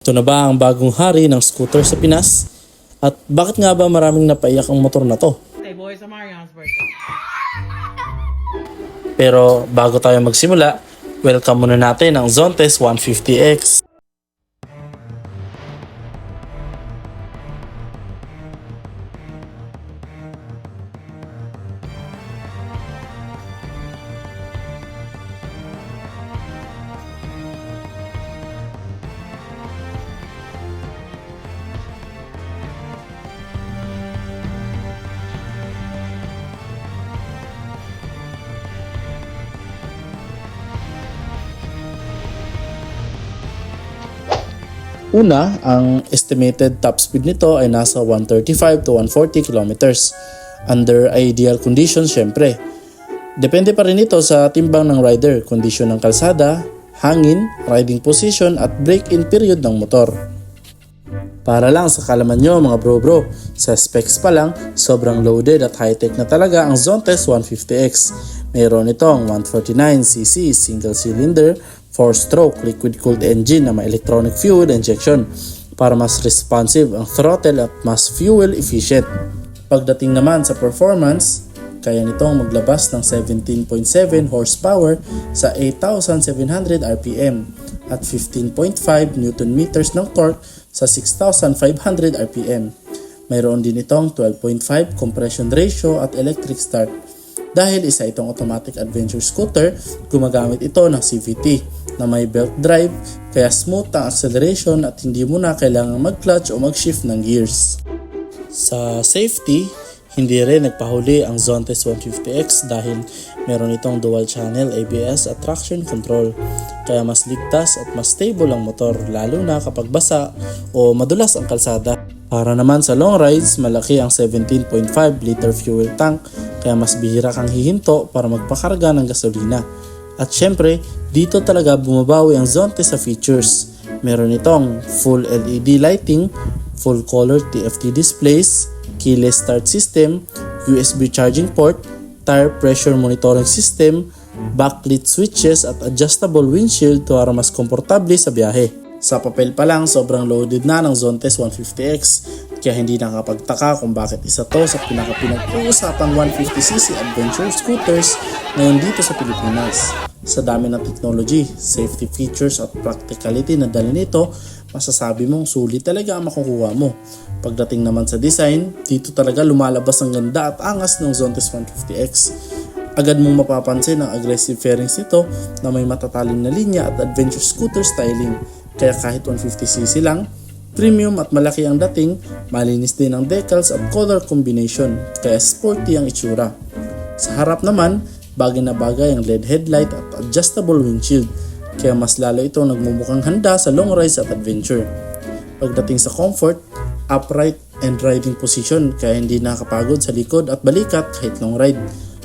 Ito na ba ang bagong hari ng scooter sa Pinas? At bakit nga ba maraming napaiyak ang motor na to? Hey boys, I'm Ariana's birthday. Pero bago tayo magsimula, welcome muna natin ang Zontes 150X. Una, ang estimated top speed nito ay nasa 135 to 140 kilometers. Under ideal conditions syempre. Depende pa rin ito sa timbang ng rider, kondisyon ng kalsada, hangin, riding position at break-in period ng motor. Para lang sa kalaman nyo mga bro, sa specs pa lang, sobrang loaded at high-tech na talaga ang Zontes 150X. Mayroon itong 149cc single cylinder, 4-stroke liquid-cooled engine na may electronic fuel injection para mas responsive ang throttle at mas fuel efficient. Pagdating naman sa performance, kaya nitong maglabas ng 17.7 horsepower sa 8,700 RPM at 15.5 Nm ng torque sa 6,500 RPM. Mayroon din itong 12.5 compression ratio at electric start. Dahil isa itong automatic adventure scooter, gumagamit ito ng CVT na may belt drive kaya smooth ang acceleration at hindi mo na kailangan mag-clutch o mag-shift ng gears. Sa safety, hindi rin nagpahuli ang Zontes 150X dahil meron itong dual channel ABS at traction control kaya mas ligtas at mas stable ang motor lalo na kapag basa o madulas ang kalsada. Para naman sa long rides, malaki ang 17.5 liter fuel tank kaya mas bihira kang hihinto para magpakarga ng gasolina. At syempre, dito talaga bumabawi ang Zontes sa features. Meron itong full LED lighting, full color TFT displays, keyless start system, USB charging port, tire pressure monitoring system, backlit switches at adjustable windshield para mas komportable sa biyahe. Sa papel pa lang, sobrang loaded na ng Zontes 150X kaya hindi nakapagtaka kung bakit isa to sa pinag-uusapang 150cc adventure scooters ngayon dito sa Pilipinas. Sa dami ng technology, safety features at practicality na dala nito, masasabi mong sulit talaga ang makukuha mo. Pagdating naman sa design, dito talaga lumalabas ang ganda at angas ng Zontes 150X. Agad mong mapapansin ang aggressive fairings nito na may matatalim na linya at adventure scooter styling. Kaya kahit 150cc lang, premium at malaki ang dating, malinis din ang decals at color combination, kaya sporty ang itsura. Sa harap naman, bagay na bagay ang LED headlight at adjustable windshield, kaya mas lalo itong nagmumukhang handa sa long rides at adventure. Pagdating sa comfort, upright and riding position kaya hindi nakakapagod sa likod at balikat kahit long ride.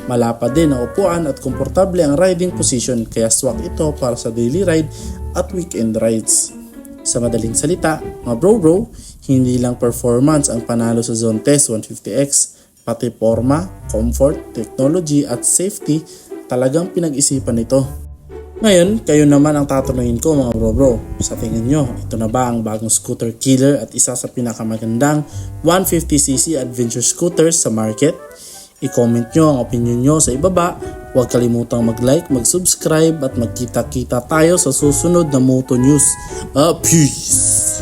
Malapad din ang upuan at komportable ang riding position kaya swak ito para sa daily ride at weekend rides. Sa madaling salita, mga bro, hindi lang performance ang panalo sa Zontes 150X, pati forma, comfort, technology at safety talagang pinag-isipan nito. Ngayon, kayo naman ang tatanungin ko mga bro. Sa tingin nyo, ito na ba ang bagong scooter killer at isa sa pinakamagandang 150cc adventure scooters sa market? I-comment nyo ang opinion nyo sa ibaba. Huwag kalimutang mag-like, mag-subscribe at magkita-kita tayo sa susunod na Moto News. Peace!